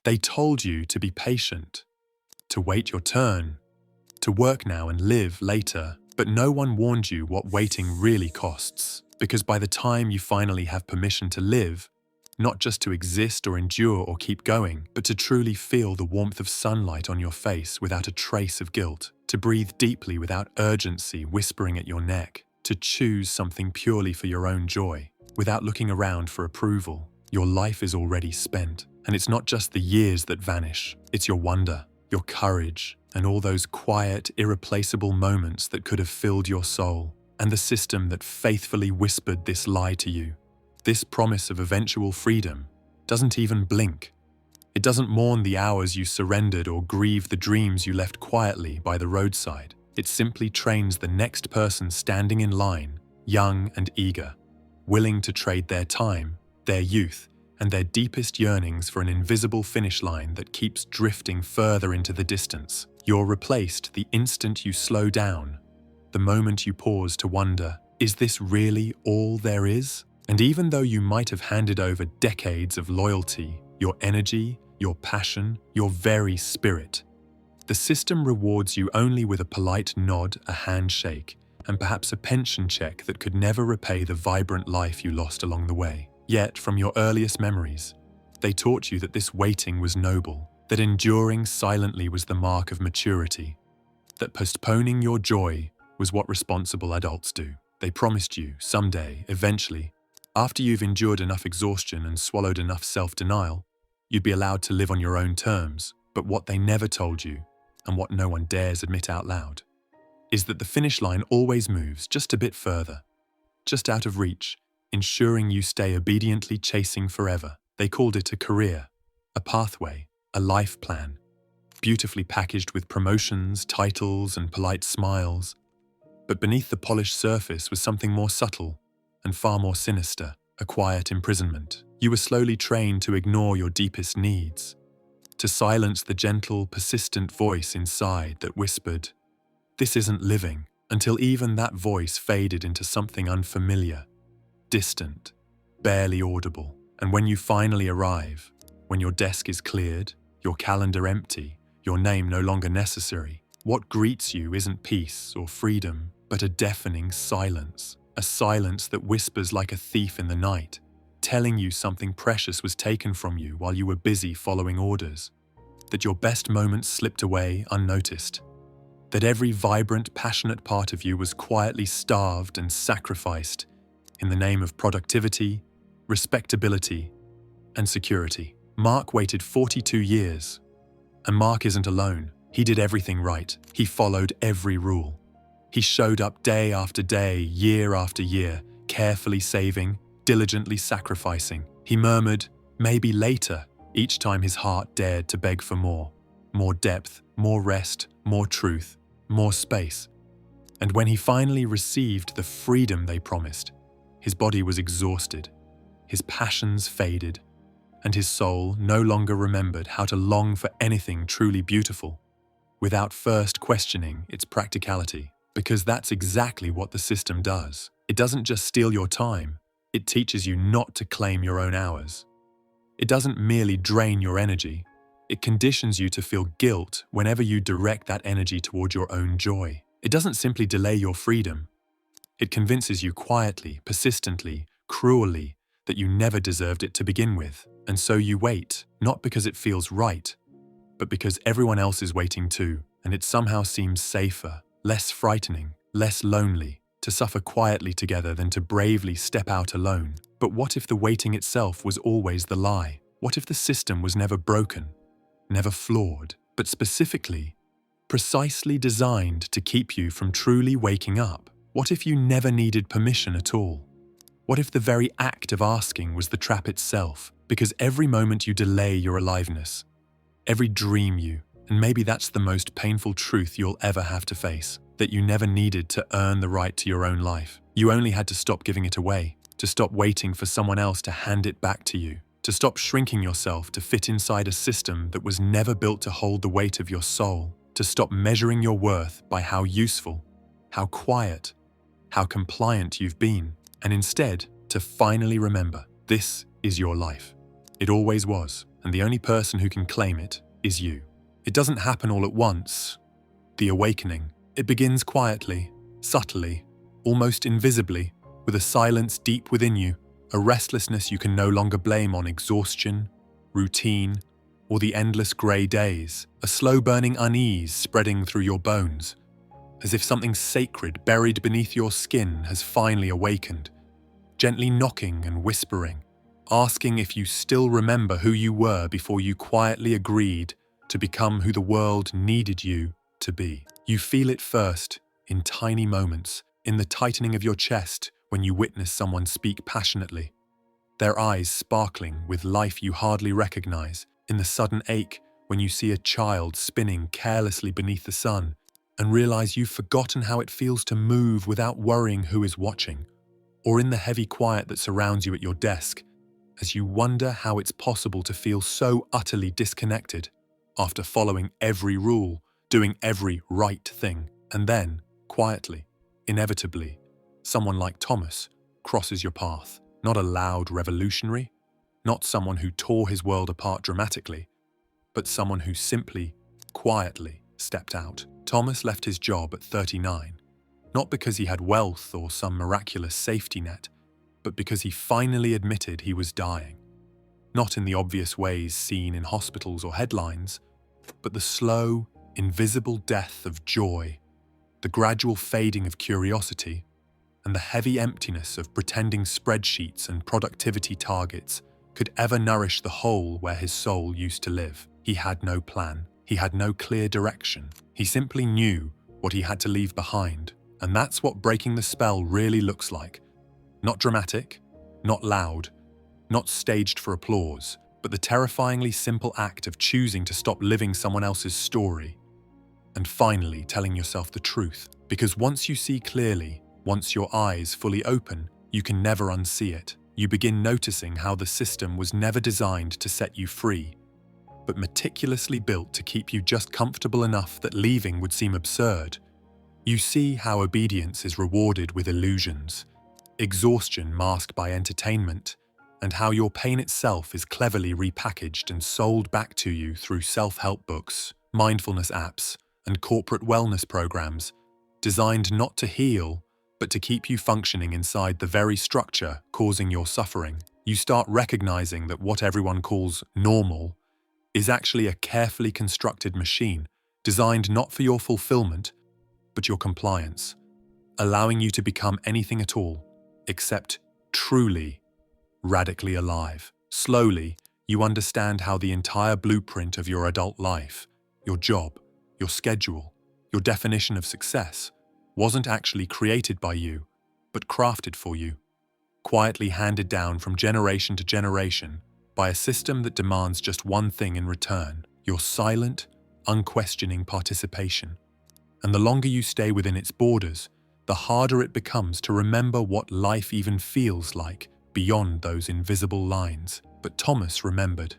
They told you to be patient, to wait your turn, to work now and live later, but no one warned you what waiting really costs. Because by the time you finally have permission to live, not just to exist or endure or keep going, but to truly feel the warmth of sunlight on your face without a trace of guilt, to breathe deeply without urgency whispering at your neck, to choose something purely for your own joy, without looking around for approval, your life is already spent. And it's not just the years that vanish, it's your wonder, your courage, and all those quiet, irreplaceable moments that could have filled your soul, and the system that faithfully whispered this lie to you. This promise of eventual freedom doesn't even blink. It doesn't mourn the hours you surrendered or grieve the dreams you left quietly by the roadside. It simply trains the next person standing in line, young and eager, willing to trade their time, their youth, and their deepest yearnings for an invisible finish line that keeps drifting further into the distance. You're replaced the instant you slow down, the moment you pause to wonder, is this really all there is? And even though you might have handed over decades of loyalty, your energy, your passion, your very spirit, the system rewards you only with a polite nod, a handshake, and perhaps a pension check that could never repay the vibrant life you lost along the way. Yet, from your earliest memories, they taught you that this waiting was noble, that enduring silently was the mark of maturity, that postponing your joy was what responsible adults do. They promised you, someday, eventually, after you've endured enough exhaustion and swallowed enough self-denial, you'd be allowed to live on your own terms. But what they never told you, and what no one dares admit out loud, is that the finish line always moves just a bit further, just out of reach, ensuring you stay obediently chasing forever. They called it a career, a pathway, a life plan, beautifully packaged with promotions, titles, and polite smiles. But beneath the polished surface was something more subtle and far more sinister, a quiet imprisonment. You were slowly trained to ignore your deepest needs, to silence the gentle, persistent voice inside that whispered, "This isn't living," until even that voice faded into something unfamiliar, distant, barely audible. And when you finally arrive, when your desk is cleared, your calendar empty, your name no longer necessary, what greets you isn't peace or freedom, but a deafening silence. A silence that whispers like a thief in the night, telling you something precious was taken from you while you were busy following orders, that your best moments slipped away unnoticed, that every vibrant, passionate part of you was quietly starved and sacrificed in the name of productivity, respectability, and security. Mark waited 42 years. And Mark isn't alone. He did everything right. He followed every rule. He showed up day after day, year after year, carefully saving, diligently sacrificing. He murmured, "Maybe later," each time his heart dared to beg for more depth, more rest, more truth, more space. And when he finally received the freedom they promised, his body was exhausted, his passions faded, and his soul no longer remembered how to long for anything truly beautiful, without first questioning its practicality. Because that's exactly what the system does. It doesn't just steal your time, it teaches you not to claim your own hours. It doesn't merely drain your energy, it conditions you to feel guilt whenever you direct that energy toward your own joy. It doesn't simply delay your freedom, it convinces you quietly, persistently, cruelly, that you never deserved it to begin with. And so you wait, not because it feels right, but because everyone else is waiting too, and it somehow seems safer, less frightening, less lonely, to suffer quietly together than to bravely step out alone. But what if the waiting itself was always the lie? What if the system was never broken, never flawed, but specifically, precisely designed to keep you from truly waking up? What if you never needed permission at all? What if the very act of asking was the trap itself? Because every moment you delay your aliveness, every dream and maybe that's the most painful truth you'll ever have to face, that you never needed to earn the right to your own life. You only had to stop giving it away, to stop waiting for someone else to hand it back to you, to stop shrinking yourself to fit inside a system that was never built to hold the weight of your soul, to stop measuring your worth by how useful, how quiet, how compliant you've been, and instead to finally remember, this is your life. It always was, and the only person who can claim it is you. It doesn't happen all at once. The awakening, it begins quietly, subtly, almost invisibly, with a silence deep within you, a restlessness you can no longer blame on exhaustion, routine, or the endless grey days, a slow-burning unease spreading through your bones, as if something sacred buried beneath your skin has finally awakened, gently knocking and whispering, asking if you still remember who you were before you quietly agreed to become who the world needed you to be. You feel it first, in tiny moments, in the tightening of your chest when you witness someone speak passionately, their eyes sparkling with life you hardly recognize, in the sudden ache when you see a child spinning carelessly beneath the sun and realize you've forgotten how it feels to move without worrying who is watching, or in the heavy quiet that surrounds you at your desk as you wonder how it's possible to feel so utterly disconnected after following every rule, doing every right thing, and then, quietly, inevitably, someone like Thomas crosses your path. Not a loud revolutionary, not someone who tore his world apart dramatically, but someone who simply, quietly stepped out. Thomas left his job at 39, not because he had wealth or some miraculous safety net, but because he finally admitted he was dying. Not in the obvious ways seen in hospitals or headlines, but the slow, invisible death of joy, the gradual fading of curiosity, and the heavy emptiness of pretending spreadsheets and productivity targets could ever nourish the hole where his soul used to live. He had no plan. He had no clear direction. He simply knew what he had to leave behind, and that's what breaking the spell really looks like. Not dramatic, not loud, not staged for applause, but the terrifyingly simple act of choosing to stop living someone else's story and finally telling yourself the truth. Because once you see clearly, once your eyes fully open, you can never unsee it. You begin noticing how the system was never designed to set you free, but meticulously built to keep you just comfortable enough that leaving would seem absurd. You see how obedience is rewarded with illusions, exhaustion masked by entertainment, and how your pain itself is cleverly repackaged and sold back to you through self-help books, mindfulness apps, and corporate wellness programs, designed not to heal, but to keep you functioning inside the very structure causing your suffering. You start recognizing that what everyone calls normal is actually a carefully constructed machine, designed not for your fulfillment, but your compliance, allowing you to become anything at all, except truly, radically alive. Slowly, you understand how the entire blueprint of your adult life, your job, your schedule, your definition of success, wasn't actually created by you, but crafted for you, quietly handed down from generation to generation by a system that demands just one thing in return: your silent, unquestioning participation. And the longer you stay within its borders, the harder it becomes to remember what life even feels like beyond those invisible lines. But Thomas remembered,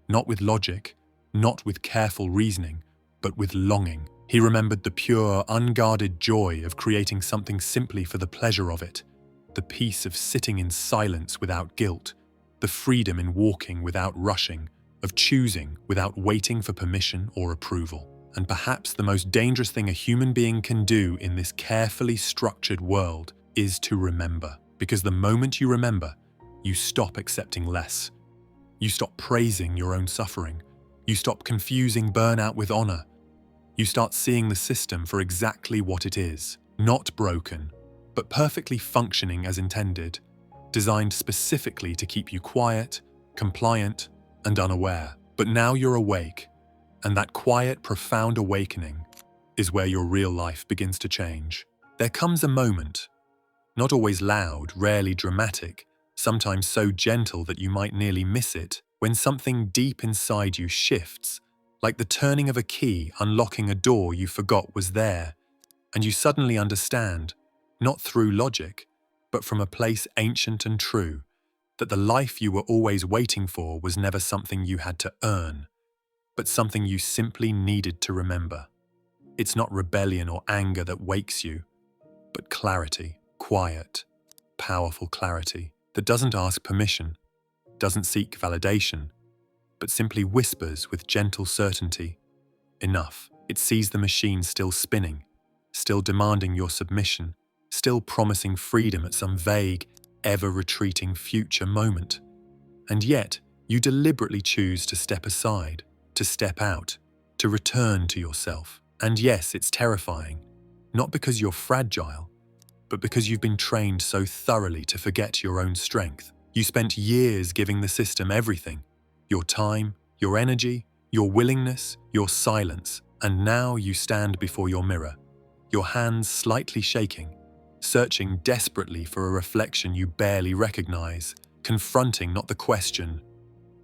not with logic, not with careful reasoning, but with longing. He remembered the pure, unguarded joy of creating something simply for the pleasure of it, the peace of sitting in silence without guilt, the freedom in walking without rushing, of choosing without waiting for permission or approval. And perhaps the most dangerous thing a human being can do in this carefully structured world is to remember. Because the moment you remember, you stop accepting less. You stop praising your own suffering. You stop confusing burnout with honor. You start seeing the system for exactly what it is, not broken, but perfectly functioning as intended, designed specifically to keep you quiet, compliant, and unaware. But now you're awake, and that quiet, profound awakening is where your real life begins to change. There comes a moment, not always loud, rarely dramatic, sometimes so gentle that you might nearly miss it, when something deep inside you shifts, like the turning of a key unlocking a door you forgot was there, and you suddenly understand, not through logic, but from a place ancient and true, that the life you were always waiting for was never something you had to earn, but something you simply needed to remember. It's not rebellion or anger that wakes you, but clarity, quiet, powerful clarity that doesn't ask permission, doesn't seek validation, but simply whispers with gentle certainty, enough. It sees the machine still spinning, still demanding your submission, still promising freedom at some vague, ever-retreating future moment. And yet, you deliberately choose to step aside, to step out, to return to yourself. And yes, it's terrifying, not because you're fragile, but because you've been trained so thoroughly to forget your own strength. You spent years giving the system everything, your time, your energy, your willingness, your silence, and now you stand before your mirror, your hands slightly shaking, searching desperately for a reflection you barely recognize, confronting not the question,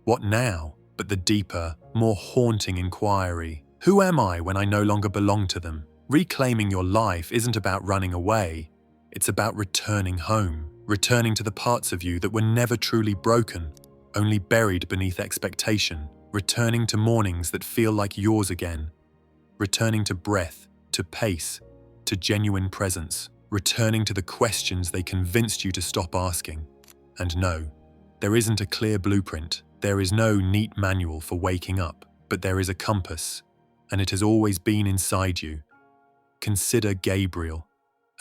"What now?" but the deeper, more haunting inquiry, "Who am I when I no longer belong to them?" Reclaiming your life isn't about running away, it's about returning home, returning to the parts of you that were never truly broken, only buried beneath expectation, returning to mornings that feel like yours again, returning to breath, to pace, to genuine presence, returning to the questions they convinced you to stop asking. And no, there isn't a clear blueprint, there is no neat manual for waking up, but there is a compass, and it has always been inside you. Consider Gabriel,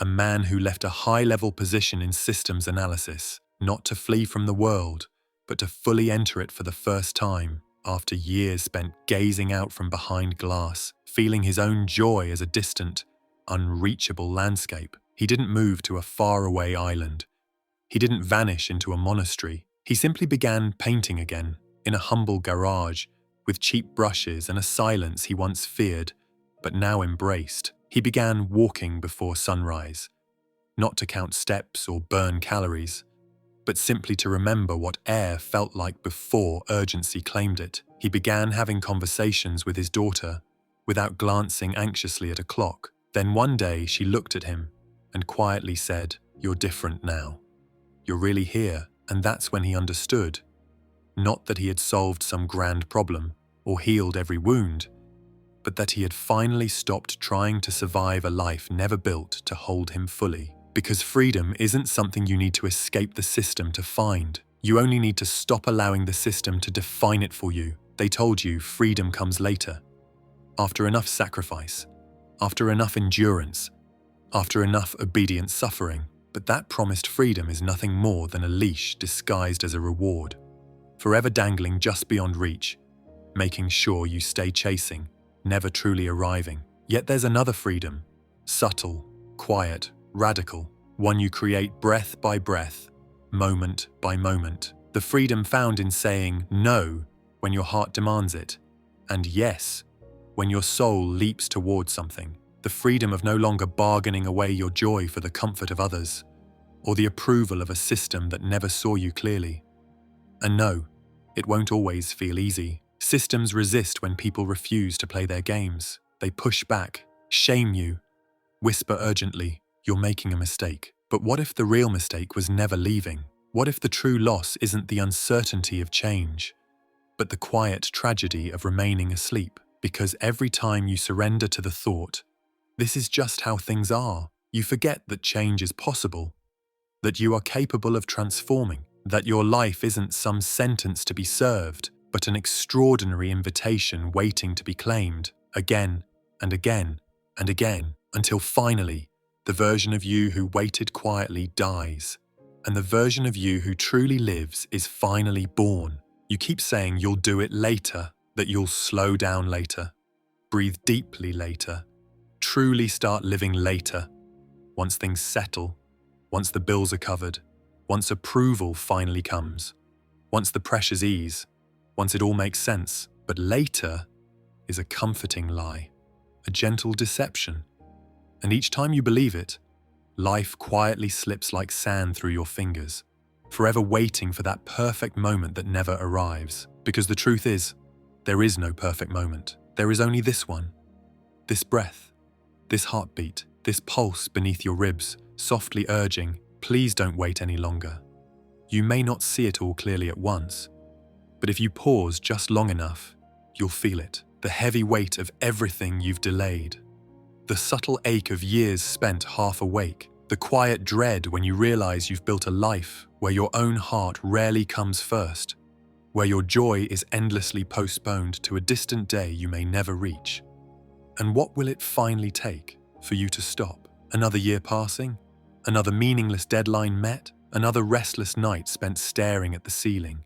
a man who left a high-level position in systems analysis, not to flee from the world, but to fully enter it for the first time, after years spent gazing out from behind glass, feeling his own joy as a distant, unreachable landscape. He didn't move to a faraway island. He didn't vanish into a monastery. He simply began painting again, in a humble garage, with cheap brushes and a silence he once feared, but now embraced. He began walking before sunrise, not to count steps or burn calories, but simply to remember what air felt like before urgency claimed it. He began having conversations with his daughter, without glancing anxiously at a clock. Then one day she looked at him and quietly said, "You're different now. You're really here." And that's when he understood. Not that he had solved some grand problem or healed every wound, but that he had finally stopped trying to survive a life never built to hold him fully. Because freedom isn't something you need to escape the system to find. You only need to stop allowing the system to define it for you. They told you freedom comes later, after enough sacrifice, after enough endurance, after enough obedient suffering. But that promised freedom is nothing more than a leash disguised as a reward, forever dangling just beyond reach, making sure you stay chasing, never truly arriving. Yet there's another freedom, subtle, quiet, radical, one you create breath by breath, moment by moment. The freedom found in saying no when your heart demands it, and yes when your soul leaps towards something. The freedom of no longer bargaining away your joy for the comfort of others, or the approval of a system that never saw you clearly. And no, it won't always feel easy. Systems resist when people refuse to play their games. They push back, shame you, whisper urgently, "You're making a mistake." But what if the real mistake was never leaving? What if the true loss isn't the uncertainty of change, but the quiet tragedy of remaining asleep? Because every time you surrender to the thought, "This is just how things are," you forget that change is possible, that you are capable of transforming, that your life isn't some sentence to be served, but an extraordinary invitation waiting to be claimed, again and again and again, until finally, the version of you who waited quietly dies, and the version of you who truly lives is finally born. You keep saying you'll do it later, that you'll slow down later, breathe deeply later, truly start living later, once things settle, once the bills are covered, once approval finally comes, once the pressures ease, once it all makes sense. But later is a comforting lie, a gentle deception. And each time you believe it, life quietly slips like sand through your fingers, forever waiting for that perfect moment that never arrives. Because the truth is, there is no perfect moment. There is only this one, this breath, this heartbeat, this pulse beneath your ribs, softly urging, "Please don't wait any longer." You may not see it all clearly at once, but if you pause just long enough, you'll feel it. The heavy weight of everything you've delayed. The subtle ache of years spent half awake. The quiet dread when you realize you've built a life where your own heart rarely comes first. where your joy is endlessly postponed to a distant day you may never reach. And what will it finally take for you to stop? Another year passing? Another meaningless deadline met? Another restless night spent staring at the ceiling,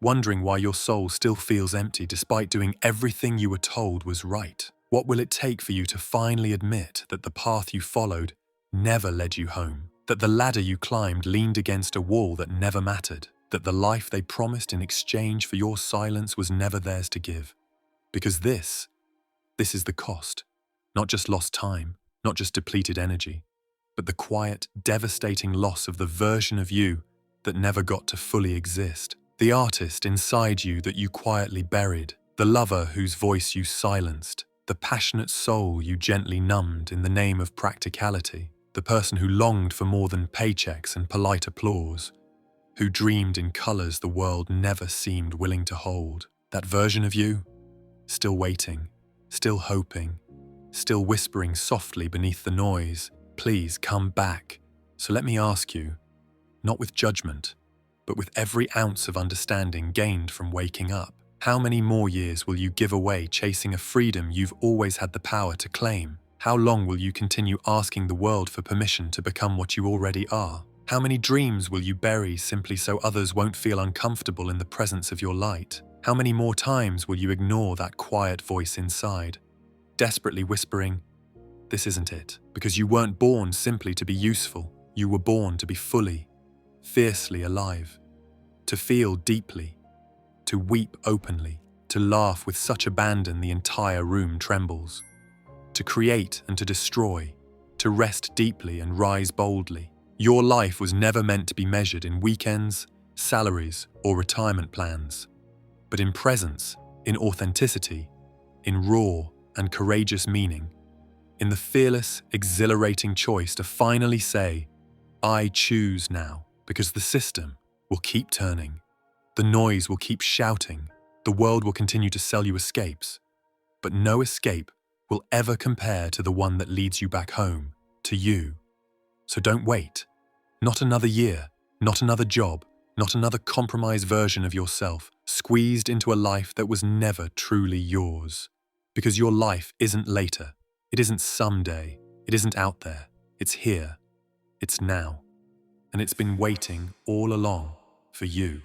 wondering why your soul still feels empty despite doing everything you were told was right? What will it take for you to finally admit that the path you followed never led you home? That the ladder you climbed leaned against a wall that never mattered? That the life they promised in exchange for your silence was never theirs to give? Because this is the cost. Not just lost time, not just depleted energy, but the quiet, devastating loss of the version of you that never got to fully exist. The artist inside you that you quietly buried, the lover whose voice you silenced, the passionate soul you gently numbed in the name of practicality, the person who longed for more than paychecks and polite applause, who dreamed in colors the world never seemed willing to hold. That version of you, still waiting, still hoping, still whispering softly beneath the noise, please come back. So let me ask you, not with judgment, but with every ounce of understanding gained from waking up, how many more years will you give away chasing a freedom you've always had the power to claim? How long will you continue asking the world for permission to become what you already are? How many dreams will you bury simply so others won't feel uncomfortable in the presence of your light? How many more times will you ignore that quiet voice inside, desperately whispering, this isn't it? Because you weren't born simply to be useful. You were born to be fully, fiercely alive, to feel deeply, to weep openly, to laugh with such abandon the entire room trembles, to create and to destroy, to rest deeply and rise boldly. Your life was never meant to be measured in weekends, salaries, or retirement plans, but in presence, in authenticity, in raw and courageous meaning, in the fearless, exhilarating choice to finally say, I choose now, because the system will keep turning, the noise will keep shouting, the world will continue to sell you escapes, but no escape will ever compare to the one that leads you back home, to you. So don't wait. Not another year, not another job, not another compromised version of yourself, squeezed into a life that was never truly yours. Because your life isn't later, it isn't someday, it isn't out there, it's here, it's now, and it's been waiting all along for you.